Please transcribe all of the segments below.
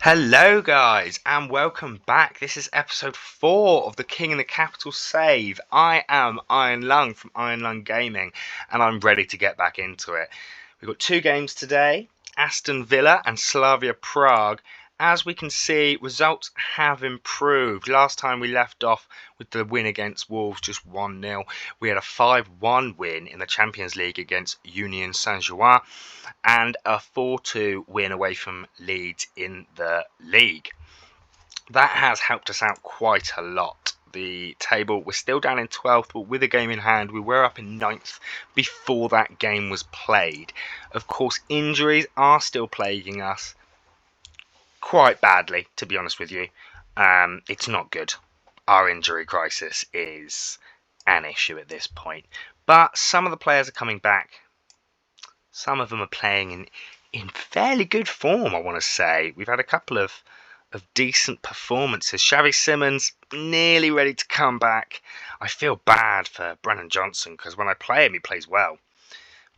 Hello guys and welcome back. This is episode 4 of the King in the Capital Save. I am Iron Lung from Iron Lung Gaming and I'm ready to get back into it. We've got 2 games today, Aston Villa and Slavia Prague. As we can see, results have improved. Last time we left off with the win against Wolves, just 1-0. We had a 5-1 win in the Champions League against Union Saint-Gilloise and a 4-2 win away from Leeds in the league. That has helped us out quite a lot. The table, we're still down in 12th, but with a game in hand, we were up in 9th before that game was played. Of course, injuries are still plaguing us quite badly, to be honest with you. It's not good. Our injury crisis is an issue at this point. But some of the players are coming back. Some of them are playing in fairly good form, I want to say. We've had a couple of decent performances. Xavi Simons nearly ready to come back. I feel bad for Brennan Johnson because when I play him, he plays well.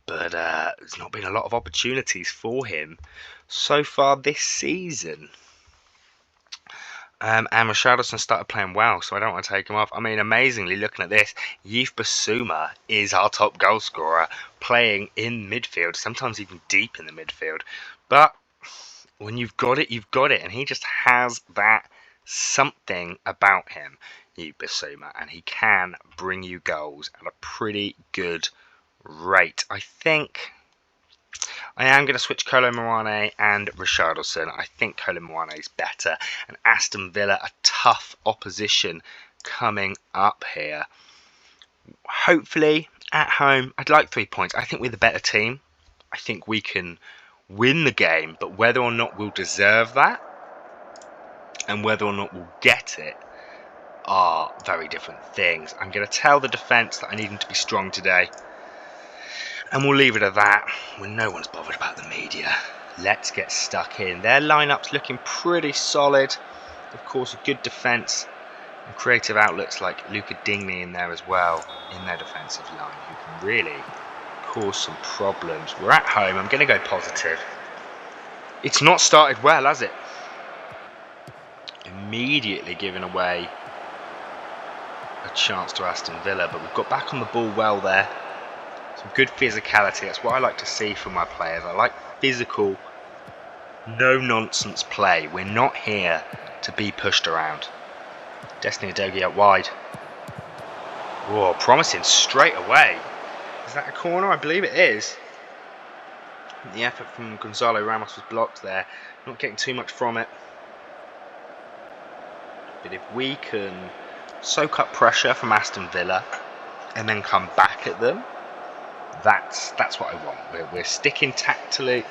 But there's not been a lot of opportunities for him so far this season. And Richarlison started playing well, so I don't want to take him off. I mean, amazingly, looking at this, Yves Bissouma is our top goal scorer, playing in midfield, sometimes even deep in the midfield. But when you've got it, you've got it, and he just has that something about him, Yves Bissouma, and he can bring you goals at a pretty good rate. I think I am going to switch Kolo Muani and Richarlison. I think Kolo Muani is better. And Aston Villa, a tough opposition coming up here. Hopefully, at home, I'd like 3 points. I think we're the better team. I think we can win the game. But whether or not we'll deserve that and whether or not we'll get it are very different things. I'm going to tell the defence that I need them to be strong today. And we'll leave it at that when no one's bothered about the media. Let's get stuck in. Their lineup's looking pretty solid. Of course, a good defence and creative outlets like Luca Digne in there as well in their defensive line who can really cause some problems. We're at home. I'm going to go positive. It's not started well, has it? Immediately giving away a chance to Aston Villa, but we've got back on the ball well there. Some good physicality. That's what I like to see from my players. I like physical, no-nonsense play. We're not here to be pushed around. Destiny Udogie out wide. Whoa, promising straight away. Is that a corner? I believe it is. The effort from Gonzalo Ramos was blocked there. Not getting too much from it. But if we can soak up pressure from Aston Villa and then come back at them, that's what I want. We're sticking tactically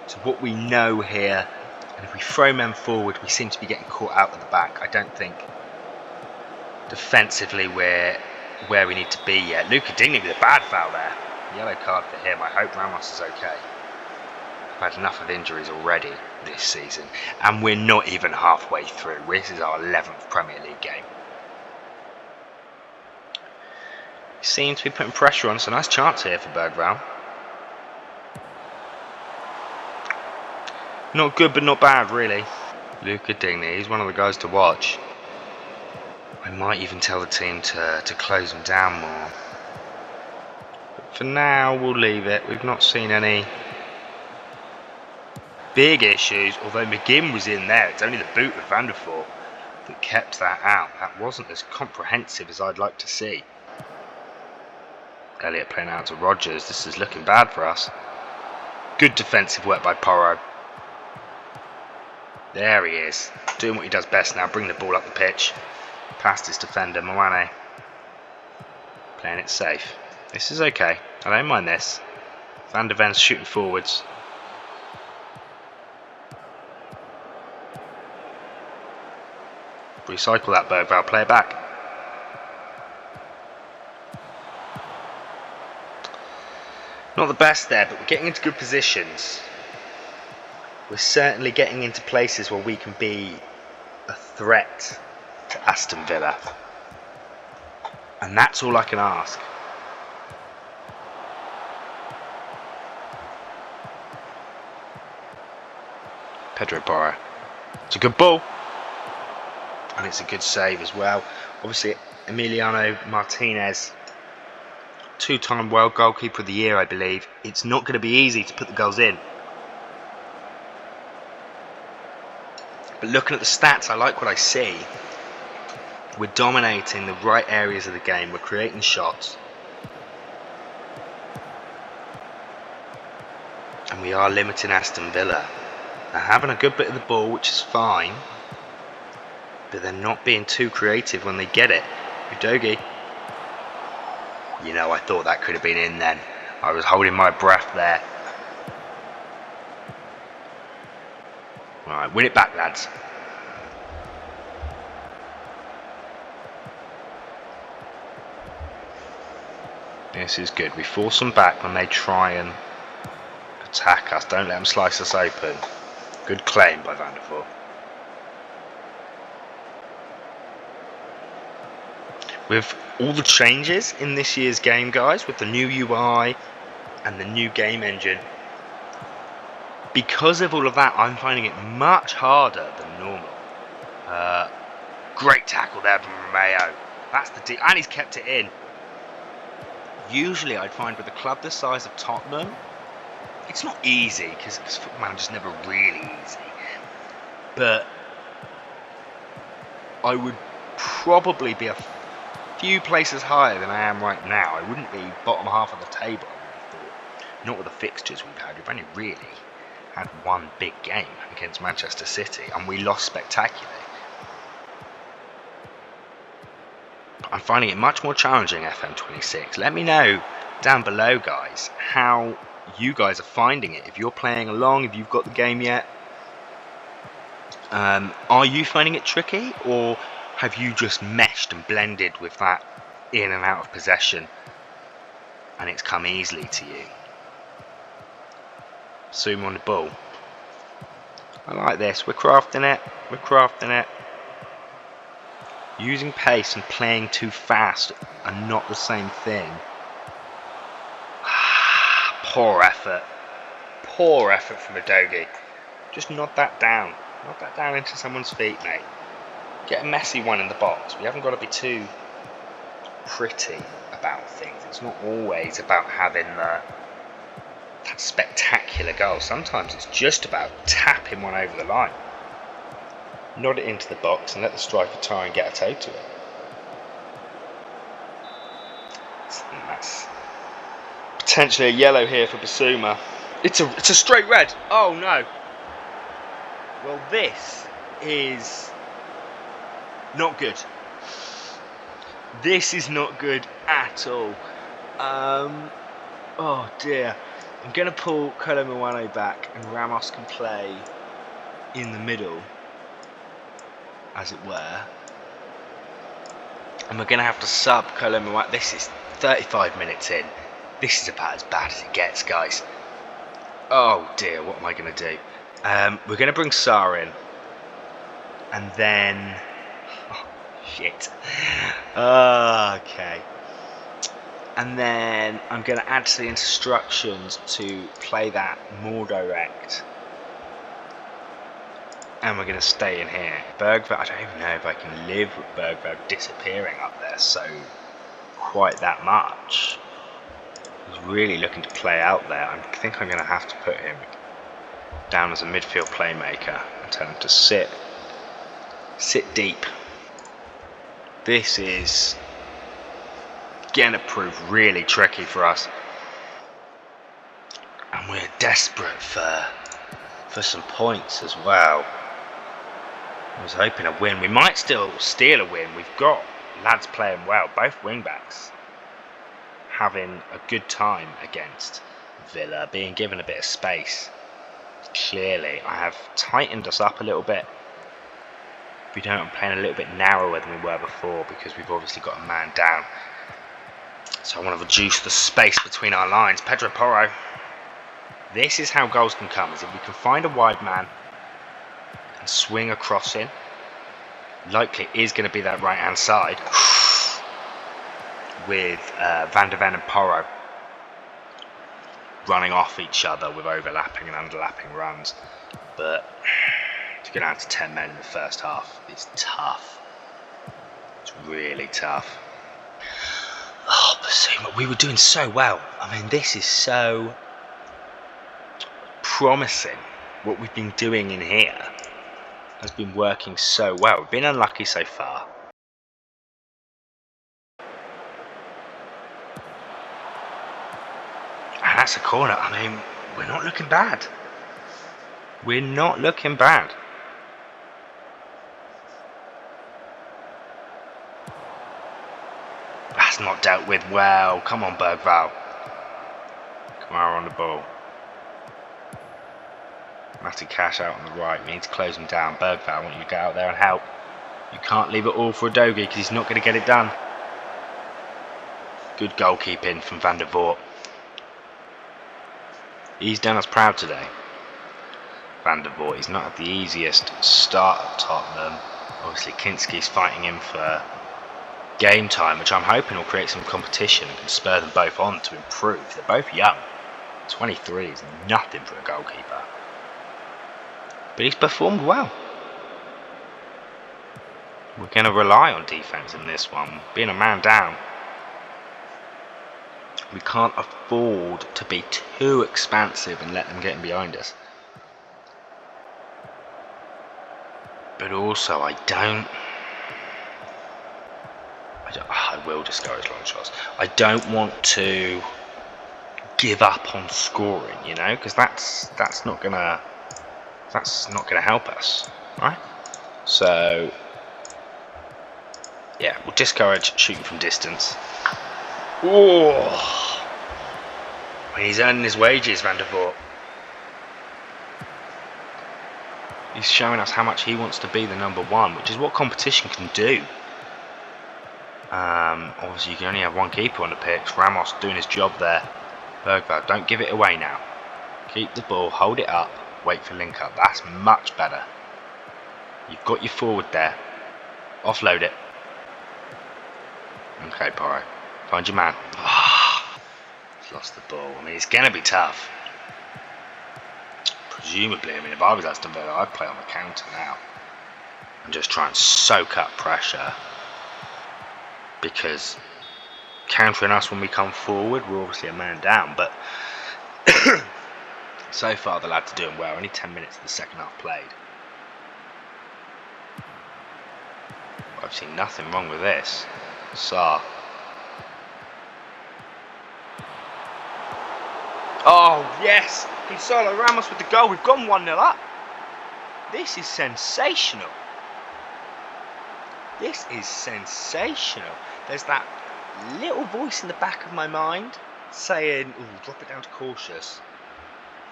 to what we know here, and if we throw men forward, we seem to be getting caught out at the back. I don't think defensively we're where we need to be yet. Luca Digne with a bad foul there. Yellow card for him. I hope Ramos is okay. I've had enough of injuries already this season, and we're not even halfway through. This is our 11th Premier League game. Seems to be putting pressure on. It's a nice chance here for Bergvall. Not good, but not bad, really. Luca Digne, he's one of the guys to watch. I might even tell the team to close him down more. But for now, we'll leave it. We've not seen any big issues, although McGinn was in there. It's only the boot of Van der Voort that kept that out. That wasn't as comprehensive as I'd like to see. Elliott playing out to Rodgers. This is looking bad for us. Good defensive work by Porro. There he is. Doing what he does best now. Bring the ball up the pitch. Past his defender, Muani. Playing it safe. This is okay. I don't mind this. Van der Ven's shooting forwards. Recycle that, Bergvall. Play it back. Not the best there, but we're getting into good positions. We're certainly getting into places where we can be a threat to Aston Villa. And that's all I can ask. Pedro Porro. It's a good ball. And it's a good save as well. Obviously, Emiliano Martinez, two-time World Goalkeeper of the Year, I believe. It's not going to be easy to put the goals in. But looking at the stats, I like what I see. We're dominating the right areas of the game. We're creating shots. And we are limiting Aston Villa. They're having a good bit of the ball, which is fine. But they're not being too creative when they get it. Udogie. You know, I thought that could have been in then. I was holding my breath there. Right, win it back, lads. This is good. We force them back when they try and attack us. Don't let them slice us open. Good claim by Van der Voort. With all the changes in this year's game, guys, with the new UI and the new game engine, because of all of that, I'm finding it much harder than normal. Great tackle there from Romeo. That's the deal, and he's kept it in. Usually, I'd find with a club the size of Tottenham, it's not easy because Football Manager's never really easy. But I would probably be a few places higher than I am right now. I wouldn't be bottom half of the table, I would have thought. Not with the fixtures we've had. We've only really had one big game against Manchester City, and we lost spectacularly. I'm finding it much more challenging, FM26. Let me know down below, guys, how you guys are finding it. If you're playing along, if you've got the game yet, are you finding it tricky, or have you just meshed and blended with that in and out of possession and it's come easily to you? Zoom on the ball. I like this. We're crafting it. We're crafting it. Using pace and playing too fast are not the same thing. Poor effort. Poor effort from Udogie. Just nod that down. Nod that down into someone's feet, mate. Get a messy one in the box. We haven't got to be too pretty about things. It's not always about having that spectacular goal. Sometimes it's just about tapping one over the line. Nod it into the box and let the striker try and get a toe to it. And that's potentially a yellow here for Bissouma. It's a straight red. Oh no. Well, this is not good. This is not good at all. Oh dear. I'm going to pull Kolo Muani back and Ramos can play in the middle, as it were. And we're going to have to sub Kolo Muani. This is 35 minutes in. This is about as bad as it gets, guys. Oh dear, what am I going to do? We're going to bring Sarr in. And then... Oh, shit. Okay. And then I'm going to add to the instructions to play that more direct. And we're going to stay in here. Bergvall, I don't even know if I can live with Bergvall disappearing up there so quite that much. He's really looking to play out there. I think I'm going to have to put him down as a midfield playmaker and tell him to sit deep. This is going to prove really tricky for us. And we're desperate for some points as well. I was hoping a win. We might still steal a win. We've got lads playing well. Both wing-backs having a good time against Villa, being given a bit of space. Clearly, I have tightened us up a little bit. If we don't, I'm playing a little bit narrower than we were before because we've obviously got a man down. So I want to reduce the space between our lines. Pedro Porro. This is how goals can come, is if we can find a wide man and swing a cross in. Likely is going to be that right hand side with Van de Ven and Porro running off each other with overlapping and underlapping runs. But To go down to 10 men in the first half is tough. It's really tough. Oh, Bissouma, we were doing so well. I mean, this is so promising. What we've been doing in here has been working so well. We've been unlucky so far. And that's a corner. I mean, we're not looking bad. We're not looking bad. That's not dealt with well. Come on, Bergvall. Kamara on the ball. Matty Cash out on the right. We need to close him down. Bergvall, I want you to get out there and help. You can't leave it all for Udogie because he's not going to get it done. Good goalkeeping from Van der Voort. He's done us proud today. Van der Voort, he's not had the easiest start at Tottenham. Obviously Kinski's fighting him for game time, which I'm hoping will create some competition and can spur them both on to improve. They're both young. 23 is nothing for a goalkeeper. But he's performed well. We're going to rely on defence in this one. Being a man down, we can't afford to be too expansive and let them get in behind us. But also, I will discourage long shots. I don't want to give up on scoring, you know, because that's not gonna help us, right? So yeah, we'll discourage shooting from distance. Oh, he's earning his wages, Van der Voort. He's showing us how much he wants to be the number one, which is what competition can do. Obviously, you can only have one keeper on the pitch. Ramos doing his job there. Bergvall, don't give it away now. Keep the ball, hold it up, wait for link up. That's much better. You've got your forward there. Offload it. Okay, Porro. Find your man. He's lost the ball. I mean, it's going to be tough. Presumably, I mean, if I was Aston Villa, I'd play on the counter now and just try and soak up pressure, because countering us when we come forward, we're obviously a man down, but so far the lads are doing well. Only 10 minutes of the second half played. I've seen nothing wrong with this. Sarr. Oh, yes! Gonzalo Ramos with the goal. We've gone 1-0 up. This is sensational. This is sensational. There's that little voice in the back of my mind saying, ooh, drop it down to cautious.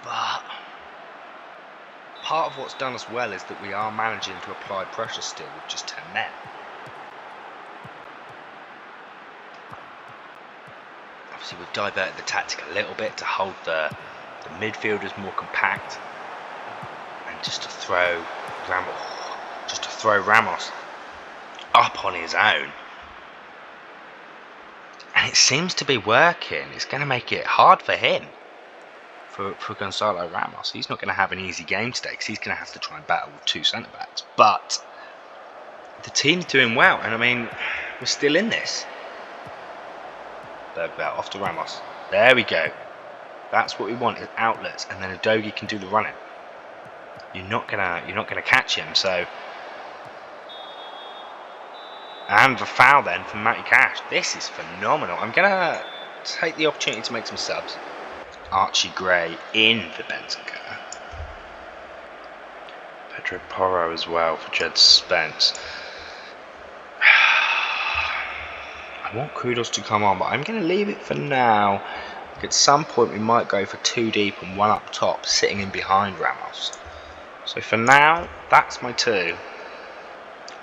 But part of what's done us well is that we are managing to apply pressure still with just 10 men. Obviously, we've diverted the tactic a little bit to hold the midfielders more compact, and just to throw Ramos up on his own. And it seems to be working. It's going to make it hard for him, for Gonzalo Ramos. He's not going to have an easy game today because he's going to have to try and battle with two centre-backs. But the team's doing well, and I mean, we're still in this. Bergvall off to Ramos. There we go. That's what we want, is outlets, and then Udogie can do the running. You're not gonna catch him. So, and the foul then from Matty Cash. This is phenomenal. I'm gonna take the opportunity to make some subs. Archie Gray in for Bentancur. Pedro Porro as well for Jed Spence. I want Kudos to come on, but I'm going to leave it for now. At some point we might go for two deep and one up top, sitting in behind Ramos. So for now, that's my two.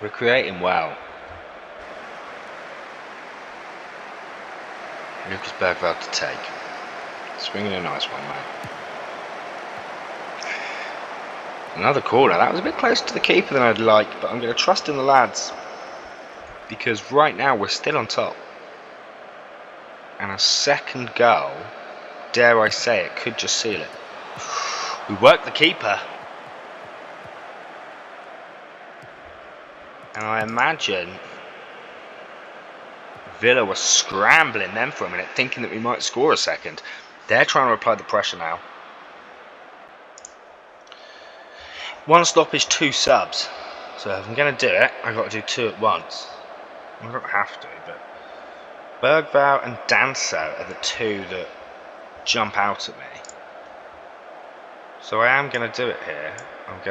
We're creating well. Lucas Bergvall to take. Swinging a nice one, mate. Another corner. That was a bit closer to the keeper than I'd like, but I'm going to trust in the lads, because right now we're still on top. And a second goal, dare I say it, could just seal it. We worked the keeper. And I imagine Villa were scrambling then for a minute, thinking that we might score a second. They're trying to apply the pressure now. One stoppage, 2 subs. So if I'm going to do it, I've got to do 2 at once. I don't have to, but Bergvall and Danso are the 2 that jump out at me. So I am going to do it here. We're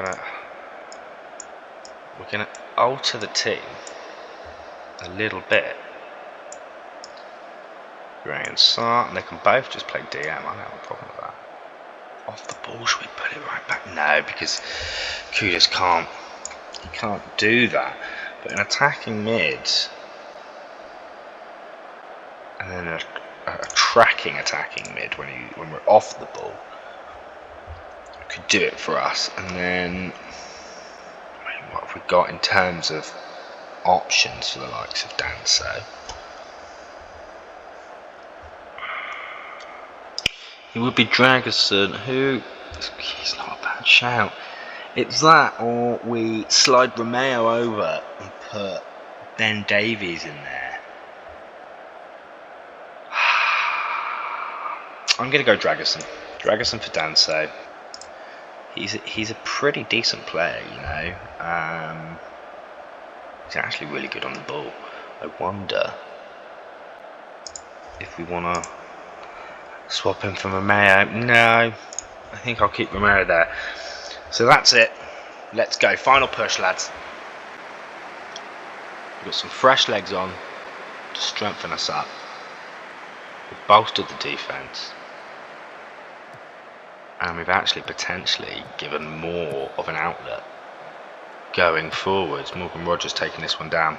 going to alter the team a little bit. Gray and Sarr, and they can both just play DM. I don't have a problem with that. Off the ball, should we put it right back? No, because Kudus can't do that. But in attacking mid, and then a tracking attacking mid when we're off the ball, could do it for us. And then, what have we got in terms of options for the likes of Danso? It would be Dragerson, who, he's not a bad shout. It's that, or we slide Romeo over and put Ben Davies in there. I'm going to go Dragerson. Dragerson for Danso. He's a pretty decent player, you know. He's actually really good on the ball. I wonder if we want to swap him for Romeo. No, I think I'll keep Romeo there. So that's it. Let's go. Final push, lads. We've got some fresh legs on to strengthen us up. We've bolstered the defence. And we've actually potentially given more of an outlet going forwards. Morgan Rogers taking this one down.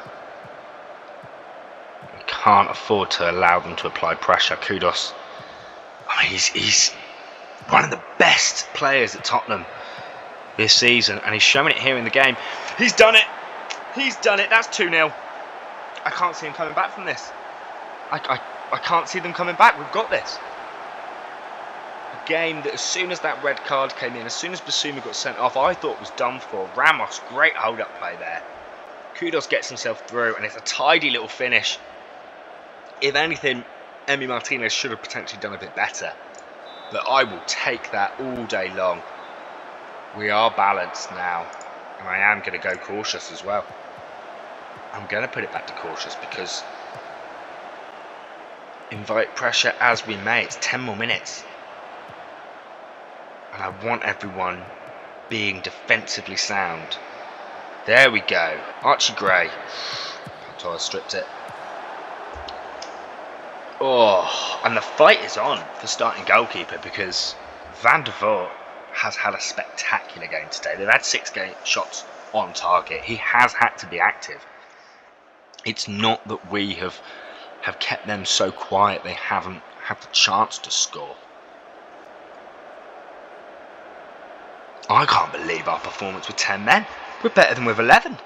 We can't afford to allow them to apply pressure. Kudus. I mean, he's one of the best players at Tottenham this season, and he's showing it here in the game. He's done it. He's done it. That's 2-0. I can't see him coming back from this. I can't see them coming back. We've got this. A game that as soon as that red card came in, as soon as Bissouma got sent off, I thought was done for. Ramos, great hold-up play there. Kudus gets himself through, and it's a tidy little finish. If anything, Emi Martinez should have potentially done a bit better. But I will take that all day long. We are balanced now, and I am going to go cautious as well. I'm going to put it back to cautious because invite pressure as we may. It's 10 more minutes. And I want everyone being defensively sound. There we go. Archie Gray. Pantoja stripped it. Oh, and the fight is on for starting goalkeeper because Van der Voort has had a spectacular game today. They've had 6 shots on target. He has had to be active. It's not that we have kept them so quiet they haven't had the chance to score. I can't believe our performance with 10 men. We're better than with 11.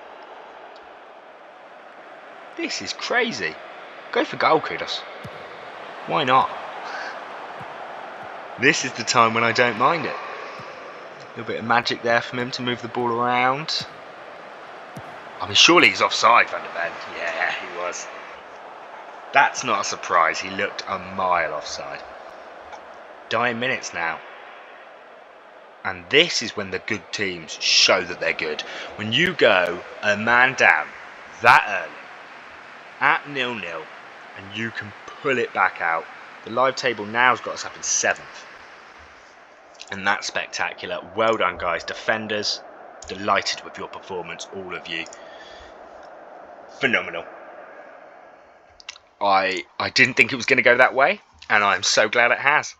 This is crazy. Go for goal, Kudus. Why not? This is the time when I don't mind it. A little bit of magic there from him to move the ball around. I mean, surely he's offside, Van der Ven. Yeah, he was. That's not a surprise. He looked a mile offside. Dying minutes now. And this is when the good teams show that they're good. When you go a man down that early, at 0-0, and you can pull it back out. The live table now's got us up in 7th. And that's spectacular. Well done, guys. Defenders, delighted with your performance, all of you. Phenomenal. I didn't think it was going to go that way, and I'm so glad it has.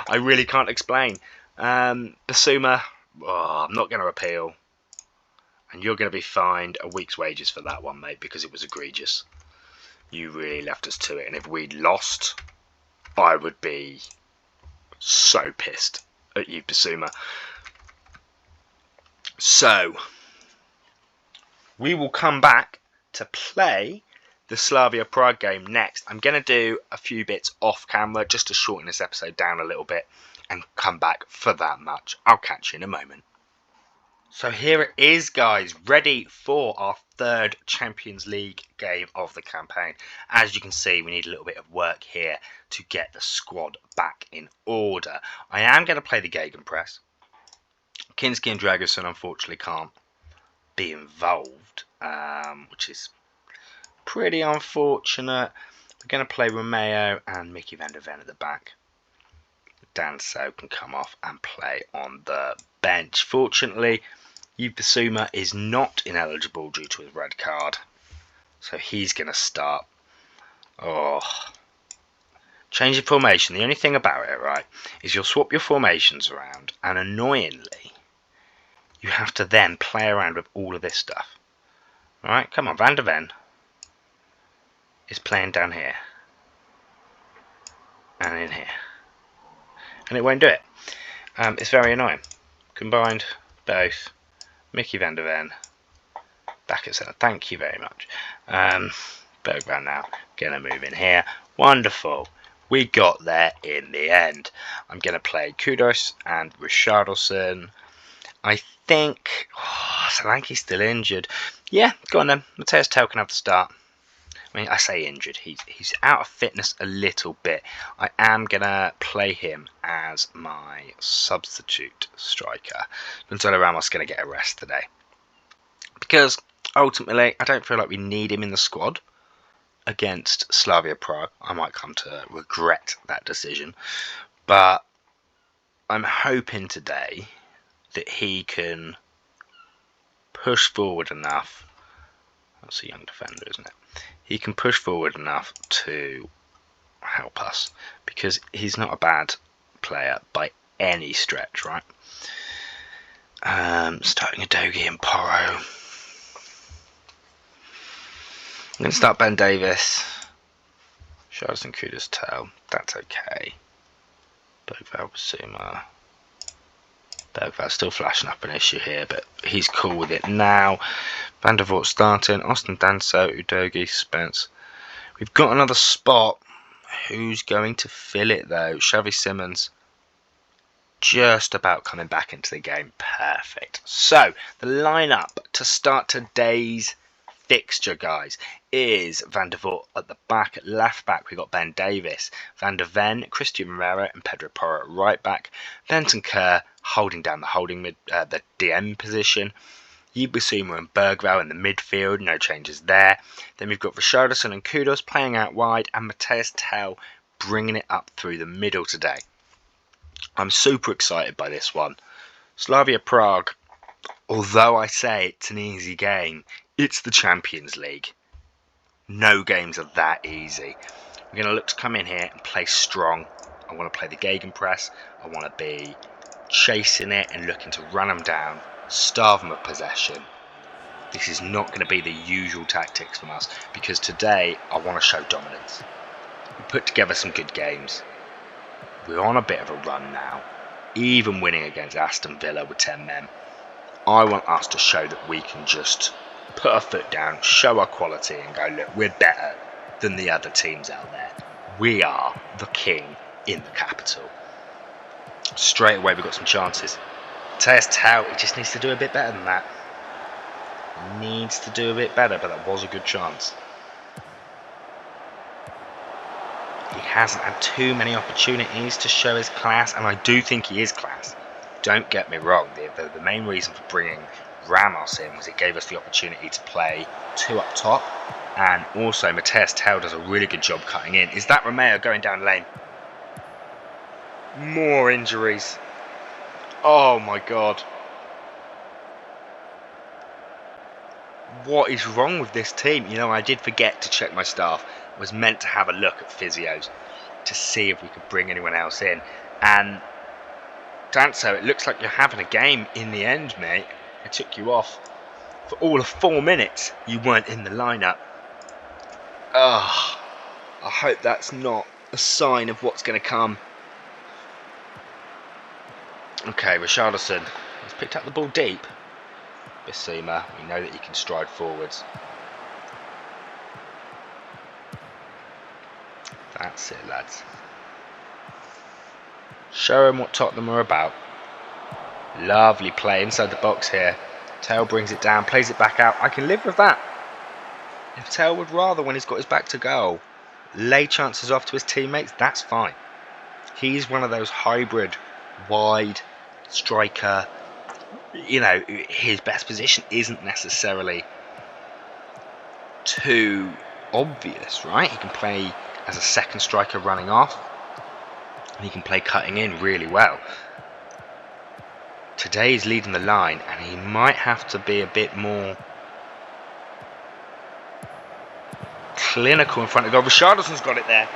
I really can't explain. Bissouma, I'm not going to appeal. And you're going to be fined a week's wages for that one, mate, because it was egregious. You really left us to it. And if we'd lost, I would be so pissed at you, Bissouma. So, we will come back to play the Slavia Prague game next. I'm going to do a few bits off camera just to shorten this episode down a little bit and come back for that match. I'll catch you in a moment. So here it is, guys, ready for our third Champions League game of the campaign. As you can see, we need a little bit of work here to get the squad back in order. I am going to play the Gegenpress. Kinski and Dragusin unfortunately can't be involved, which is pretty unfortunate. We're going to play Romeo and Mickey van der Ven at the back. Danso can come off and play on the bench. Fortunately, Yves Bissouma is not ineligible due to his red card, so he's going to start. Oh, changing formation. The only thing about it, right, is you'll swap your formations around, and annoyingly, you have to then play around with all of this stuff. Alright, come on, Van der Ven is playing down here and in here, and it won't do it. It's very annoying. Combined both. Mickey van der Ven back at centre. Thank you very much. Bergwijn now gonna move in here. Wonderful. We got there in the end. I'm gonna play Kudus and Richarlison. I think Solanke's still injured. Yeah, go on then. Matthias Tel can have the start. I mean, I say injured. He's out of fitness a little bit. I am gonna play him as my substitute striker. Gonzalo Ramos gonna get a rest today because ultimately I don't feel like we need him in the squad against Slavia Prague. I might come to regret that decision, but I'm hoping today that he can push forward enough. That's a young defender, isn't it? He can push forward enough to help us, because he's not a bad player by any stretch, right? Starting Udogie and Porro. I'm going to start Ben Davis. Charleston Kudus Tel. That's okay. Bergwijn Bissouma. Bergwijn's still flashing up an issue here, but he's cool with it now. Van der Voort starting. Austin Danso, Udogie, Spence. We've got another spot. Who's going to fill it though? Xavi Simons just about coming back into the game. Perfect. So the lineup to start today's fixture, guys, is Van der Voort at the back. At left back, we've got Ben Davis, Van der Ven, Christian Romero, and Pedro Porro at right back. Bentancur holding down the DM position. Yves Bissouma and Bergwijn in the midfield, no changes there. Then we've got Richarlison and Kudus playing out wide, and Matthias Tel bringing it up through the middle today. I'm super excited by this one. Slavia Prague, although I say it's an easy game, it's the Champions League. No games are that easy. We're going to look to come in here and play strong. I want to play the Gegenpress. I want to be chasing it and looking to run them down, starve them of possession. This is not going to be the usual tactics from us, because today I want to show dominance. We put together some good games. We're on a bit of a run now, even winning against Aston Villa with 10 men. I want us to show that we can just put our foot down, show our quality and go, look, we're better than the other teams out there. We are the king in the capital. Straight away we've got some chances. Matthias Tel, he just needs to do a bit better than that. Needs to do a bit better, but that was a good chance. He hasn't had too many opportunities to show his class, and I do think he is class. Don't get me wrong, the main reason for bringing Ramos in was it gave us the opportunity to play two up top, and also Matthias Tel does a really good job cutting in. Is that Romeo going down lane? More injuries. Oh my god. What is wrong with this team? You know, I did forget to check my staff. I was meant to have a look at physios to see if we could bring anyone else in. And Danso, it looks like you're having a game in the end, mate. I took you off for all of 4 minutes. You weren't in the lineup. I hope that's not a sign of what's going to come. Okay, Richarlison has picked up the ball deep. Bissouma, we know that he can stride forwards. That's it, lads. Show him what Tottenham are about. Lovely play inside the box here. Tail brings it down, plays it back out. I can live with that. If Tail would rather, when he's got his back to goal, lay chances off to his teammates, that's fine. He's one of those hybrid, wide striker. You know, his best position isn't necessarily too obvious, right? He can play as a second striker running off, and he can play cutting in really well. Today he's leading the line, and he might have to be a bit more clinical in front of goal. Richarlison's got it there.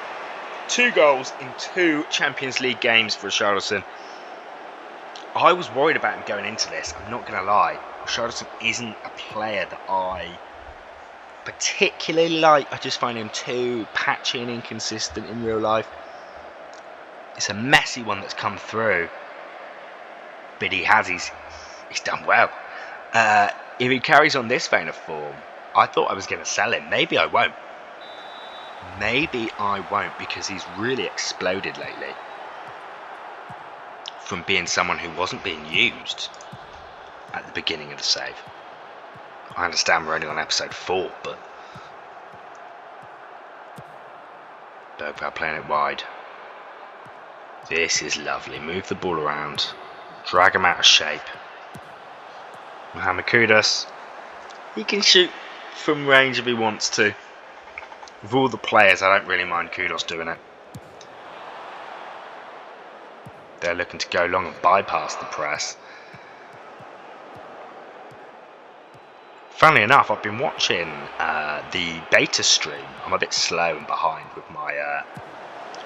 2 goals in 2 Champions League games for Richarlison. I was worried about him going into this, I'm not going to lie. Richarlison isn't a player that I particularly like. I just find him too patchy and inconsistent in real life. It's a messy one that's come through, but he's done well. If he carries on this vein of form, I thought I was going to sell him. Maybe I won't. Because he's really exploded lately. From being someone who wasn't being used at the beginning of the save. I understand we're only on episode 4, but Bergvall playing it wide. This is lovely. Move the ball around. Drag him out of shape. Mohamed Kudus. He can shoot from range if he wants to. With all the players, I don't really mind Kudus doing it. They're looking to go long and bypass the press. Funnily enough, I've been watching the beta stream. I'm a bit slow and behind with my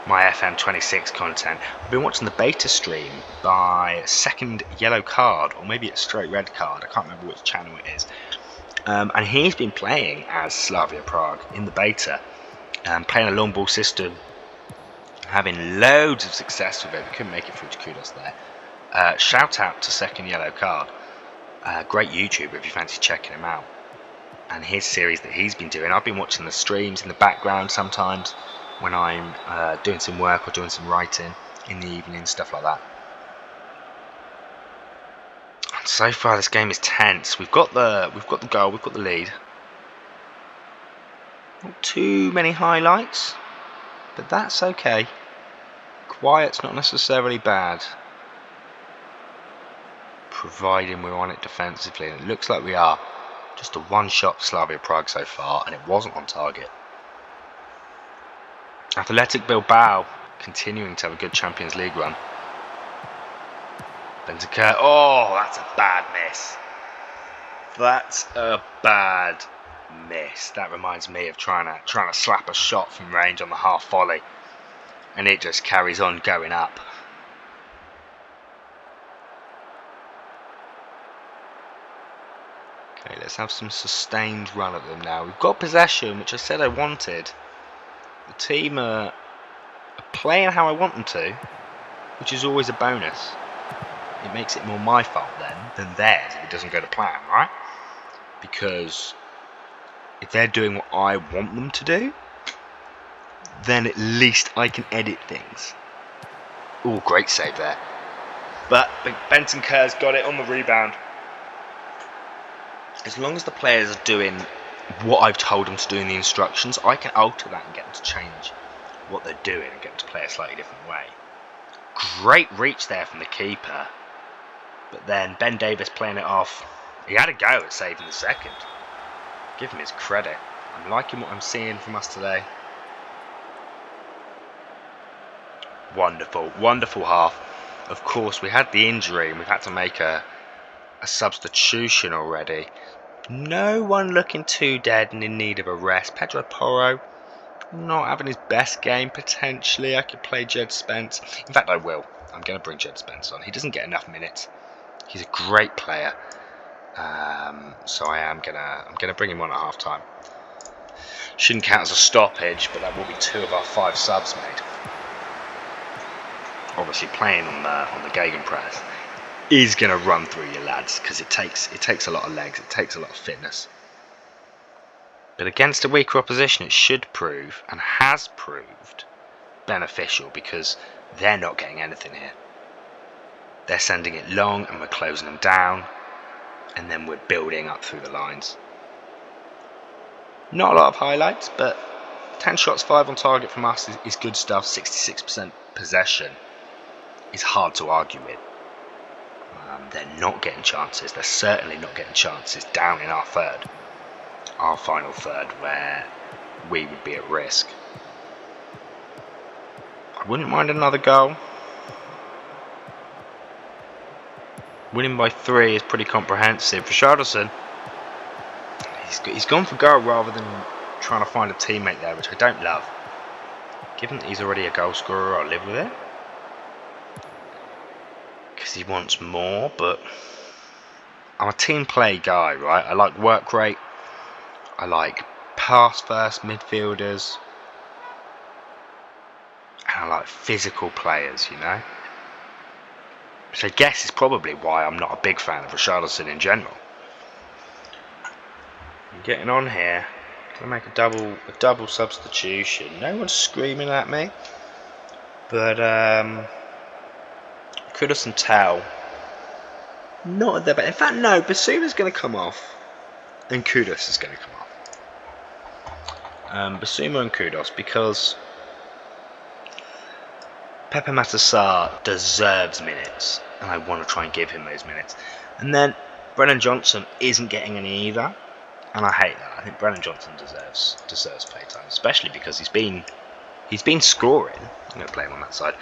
FM26 content. I've been watching the beta stream by Second Yellow Card, or maybe it's Straight Red Card. I can't remember which channel it is. And he's been playing as Slavia Prague in the beta, playing a long ball system, having loads of success with it. We couldn't make it through to Kudus there. Shout out to Second Yellow Card. Great YouTuber if you fancy checking him out. And his series that he's been doing, I've been watching the streams in the background sometimes when I'm doing some work or doing some writing in the evening, stuff like that. And so far this game is tense. We've got the goal, we've got the lead. Not too many highlights, but that's okay. Quiet's not necessarily bad, providing we're on it defensively, and it looks like we are. Just a one-shot Slavia Prague so far, and it wasn't on target. Athletic Bilbao continuing to have a good Champions League run. Bentancur, oh, that's a bad miss. That's a bad miss. That reminds me of trying to slap a shot from range on the half volley, and it just carries on going up. Okay, let's have some sustained run at them now. We've got possession, which I said I wanted. The team are playing how I want them to, which is always a bonus. It makes it more my fault then than theirs if it doesn't go to plan, right? Because if they're doing what I want them to do, then at least I can edit things. Oh, great save there. But Bentancur's got it on the rebound. As long as the players are doing what I've told them to do in the instructions, I can alter that and get them to change what they're doing and get them to play a slightly different way. Great reach there from the keeper. But then Ben Davies playing it off. He had a go at saving the second. Give him his credit. I'm liking what I'm seeing from us today. Wonderful, wonderful half. Of course, we had the injury and we've had to make a substitution already. No one looking too dead and in need of a rest. Pedro Porro not having his best game potentially. I could play Jed Spence. In fact, I will. I'm going to bring Jed Spence on. He doesn't get enough minutes. He's a great player. So I'm gonna bring him on at half time. Shouldn't count as a stoppage, but that will be 2 of our 5 subs made. Obviously, playing on the Gegenpress is going to run through your lads because it takes a lot of legs, it takes a lot of fitness. But against a weaker opposition, it should prove, and has proved, beneficial because they're not getting anything here. They're sending it long and we're closing them down, and then we're building up through the lines. Not a lot of highlights, but 10 shots, 5 on target from us is good stuff. 66% possession is hard to argue with. They're not getting chances. They're certainly not getting chances down in our final third, where we would be at risk. I wouldn't mind another goal. Winning by 3 is pretty comprehensive. Richarlison, he's gone for goal rather than trying to find a teammate there, which I don't love. Given that he's already a goal scorer, I'll live with it. Because he wants more, but I'm a team play guy, right? I like work rate. I like pass first midfielders. And I like physical players, you know? Which I guess is probably why I'm not a big fan of Richarlison in general. I'm getting on here. Gonna make a double substitution. No one's screaming at me. But Kudus and Tell, not at their best. In fact, no, Basuma's going to come off, and Kudus is going to come off. Basuma and Kudus, because Pepe Matasar deserves minutes, and I want to try and give him those minutes. And then Brennan Johnson isn't getting any either, and I hate that. I think Brennan Johnson deserves playtime, especially because he's been scoring. I'm going to play him on that side.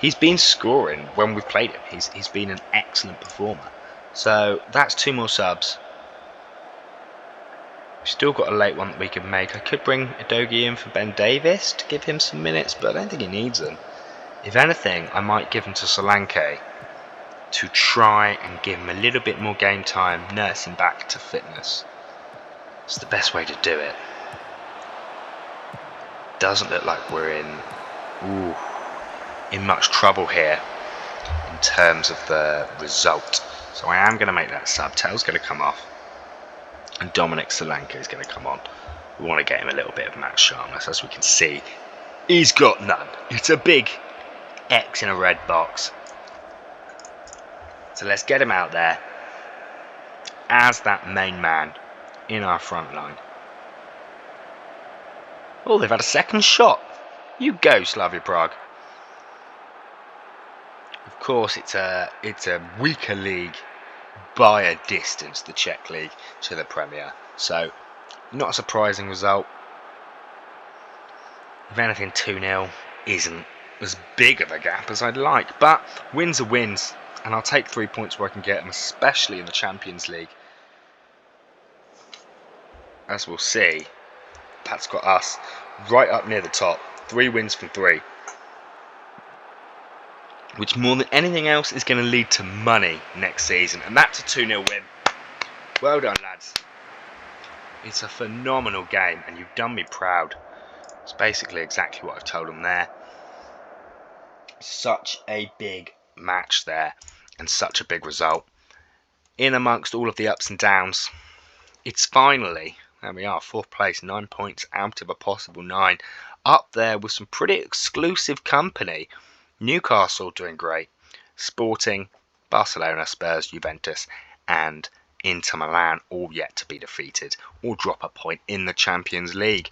He's been scoring when we've played him. He's been an excellent performer. So that's 2 more subs. We've still got a late one that we can make. I could bring Udogie in for Ben Davies to give him some minutes, but I don't think he needs them. If anything, I might give him to Solanke to try and give him a little bit more game time, nurse him back to fitness. It's the best way to do it. Doesn't look like we're in much trouble here in terms of the result. So I am going to make that sub. Tell's going to come off, and Dominic Solanke is going to come on. We want to get him a little bit of match sharpness. As we can see, he's got none. It's a big X in a red box. So let's get him out there as that main man in our front line. Oh, they've had a second shot. You go, Slavia Prague. Of course, it's a weaker league by a distance, the Czech league to the Premier. So, not a surprising result. If anything, 2-0 isn't as big of a gap as I'd like. But wins are wins, and I'll take 3 points where I can get them, especially in the Champions League. As we'll see, that's got us right up near the top. 3 wins from 3. Which more than anything else is going to lead to money next season. And that's a 2-0 win. Well done, lads. It's a phenomenal game and you've done me proud. It's basically exactly what I've told them there. Such a big match there and such a big result. In amongst all of the ups and downs, it's finally, there we are, 4th place, 9 points out of a possible 9. Up there with some pretty exclusive company. Newcastle doing great. Sporting, Barcelona, Spurs, Juventus and Inter Milan all yet to be defeated or drop a point in the Champions League.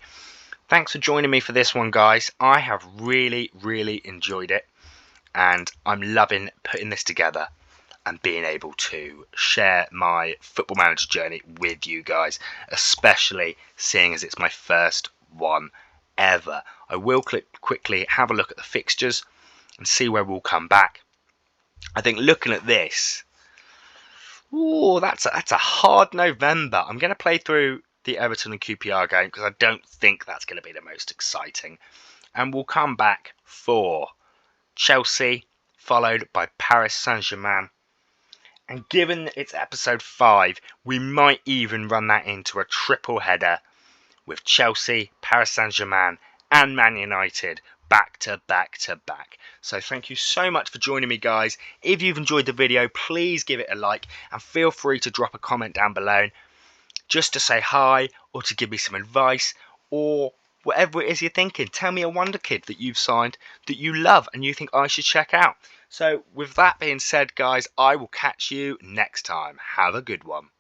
Thanks for joining me for this one, guys. I have really enjoyed it and I'm loving putting this together and being able to share my Football Manager journey with you guys, especially seeing as it's my first one ever. I will quickly have a look at the fixtures and see where we'll come back. I think looking at this, that's a hard November. I'm going to play through the Everton and QPR game because I don't think that's going to be the most exciting. And we'll come back for Chelsea, followed by Paris Saint-Germain. And given that it's episode 5, we might even run that into a triple header with Chelsea, Paris Saint-Germain and Man United back to back. So thank you so much for joining me, guys. If you've enjoyed the video, please give it a like and feel free to drop a comment down below just to say hi or to give me some advice or whatever it is you're thinking. Tell me a Wonder Kid that you've signed that you love and you think I should check out. So with that being said, guys, I will catch you next time. Have a good one.